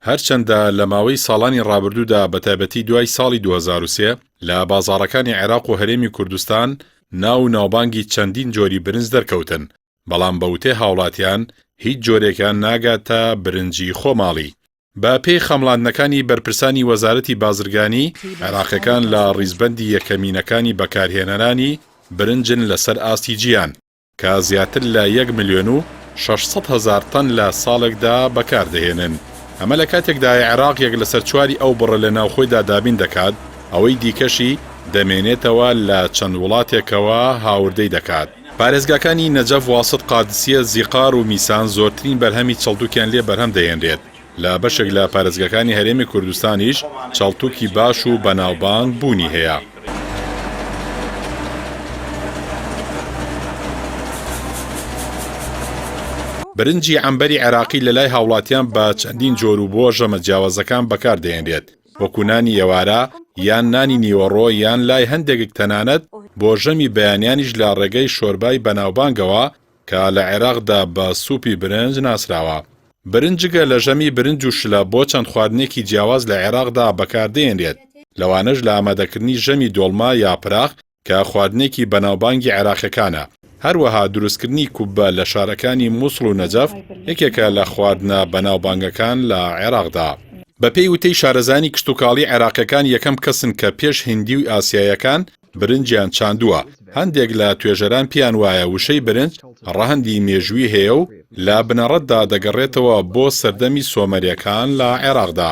هەرچەندە لە ماوەی ساڵانی ڕابردوودا بەتایبەتی دوای ساڵی 2023 لە بازاڕەکانی عێراق و هەرێمی کوردستان ناو ناوبانگی چەندین جۆری برنج دەرکەوتن، بەڵام بەوتێ هاوڵاتیان هیچ جۆرێکیان ناگاتە برنجی خۆماڵی. بە پێی خەمڵاندنەکانی بەرپرسانی وەزارەتی بازرگانی، عێراقیەکان لە ڕیزبەندی یەکەمینەکانی بەکارهێنەرانی برنجن لەسەر ئاستی جیان کە زیاتر لە 1,600,000 تەن لە ساڵێکدا بەکاردەهێنن. ئەمە لە کاتێکدا عێراق یەک لەسەر چواری ئەو بڕە لە ناوخۆیدا دابین دەکات، ئەوەی دیکەشی دەمێنێتەوە لە چەند وڵاتێکەوە هاوردەی دەکات. پارێزگاکانی نەجەف، واسط، قادسیە، زیقار و میسان زۆرترین بەرهەمی چەڵتووکیان لێ بەرهەم دەهێنرێت. لە بەشێک لە پارێزگاکانی هەرێمی کوردستانیش چەڵتووکی باش و بەناوبانگ بوونی هەیە. برنجی عەمبەری عێراقی لە لای هاوڵاتیان بە چەندین جۆر و بۆژە مەجیاوازەکان بەکاردەهێنرێت، وەکو نانی ئێوارە یان نانی نیوەڕۆ یان لای هەندێک تەنانەت بۆژەمی بەیانیانیش لە ڕێگەی شۆربای بەناوبانگەوە کە لە عێراقدا بە سوپی برنج ناسراوە. برنجگە لە ژەمی برنج و شلە بۆ چەند خواردنێکی جیاواز لە عێراقدا بەکاردەهێنرێت، لەوانەش لە ئامادەکردنی ژەمی دۆڵما یا پراخ کە خواردنێکی بەناوبانگی عێراقیەکانە. هەروەها دروستکردنی کوبە لە شارەکانی مووسڵ و نەجەف یەکێکە لە خواردنە بەناوبانگەکان لە عێراقدا. بە پێی وتەی شارەزانی کشتوکاڵی عێراقیەکان یەکەم کەسن کە پێش هیندی و ئاسیایەکان برنجیان چاندووە. هەندێک لە توێژەران پیان وایە وشەی برنج ڕەهەندی مێژووی هەیە و لە بنەڕەتدا دەگەڕێتەوە بۆ سەردەمی سۆمەریەکان لە عێراقدا.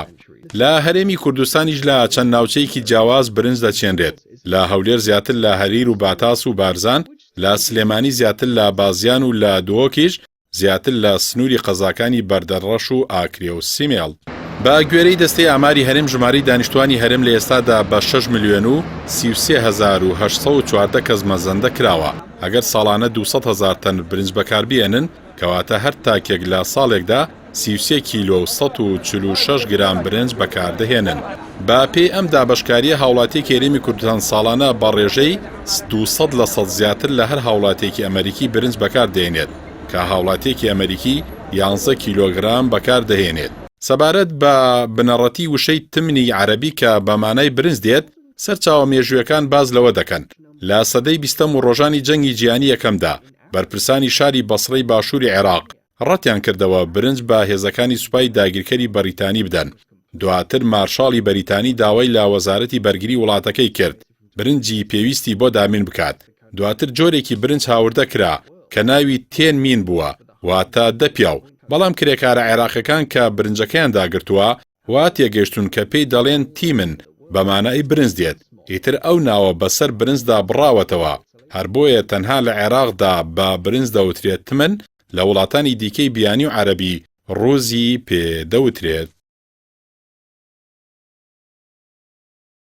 لە هەرێمی کوردستانیش لە چەند ناوچەیەکی جیاواز برنج دەچێنرێت. لە هەولێر زیاتر لە هەریر و باتاس و بارزان، لە سلێمانی زیاتر لە بازیان و لە دۆکیش زیاتر لە سنووری قەزاکانی بەردەڕەش و ئاکرێ و سیمێڵ. بە گوێرەی دەستەی ئاماری هەرێم ژمارەی دانیشتوانی هەرێم لە ئێستادا بە 6,33,414 کەس مەزەندە کراوە. ئەگەر ساڵانە 200,000 تەن برنج بەکاربێنن، کەواتە هەر تاکێک لە ساڵێکدا 33 کیلۆ و 146 گرام برنج بەکاردەهێنن. بە پێی ئەم دابەشکاریە هاوڵاتیەکی هەرێمی کوردستان ساڵانە بە ڕێژەی 200% زیاتر لە هەر هاوڵاتێکی ئەمریکی برنج بەکاردەهێنێت، کە هاوڵاتێکی ئەمریکی 11 کیلۆگرام بەکاردەهێنێت. سەبارەت بە بنەڕەتی وشەی تمنی عەرەبی کە بە مانای برنج دێت، سەرچاوە مێژوویەکان باز لەوە دەکەن. لە سەدەی 20 و ڕۆژانی جەنگی جیهانی یەکەمدا بەرپرسانی شاری بەسڕەی باشووری عێراق ڕەتیان کردەوە برنج بە هێزەکانی سوپای داگیرکەری بەریتانی بدەن. دواتر مارشاڵی بەریتانی داوای لا وەزارەتی بەرگری وڵاتەکەی کرد برنجی پێویستی بۆ دامین بکات. دواتر جۆرێکی برنج هاوردە کرا کە ناوی تێن مین بووە، واتە دەپیاو. بەڵام کرێکارە عێراقیەکان کە برنجەکەیان داگرتووە وا تێگەیشتون کە پێی دەڵێن تیمن بە مانای برنج دێت. ئیتر ئەو ناوە بەسەر برنجدا بڕاوەتەوە. هەر بۆیە تەنها لە عێراقدا بە برنج دەوترێت تمن، لە وڵاتانی دیکەی بیانی و عەرەبی ڕۆزی پێدەوترێت.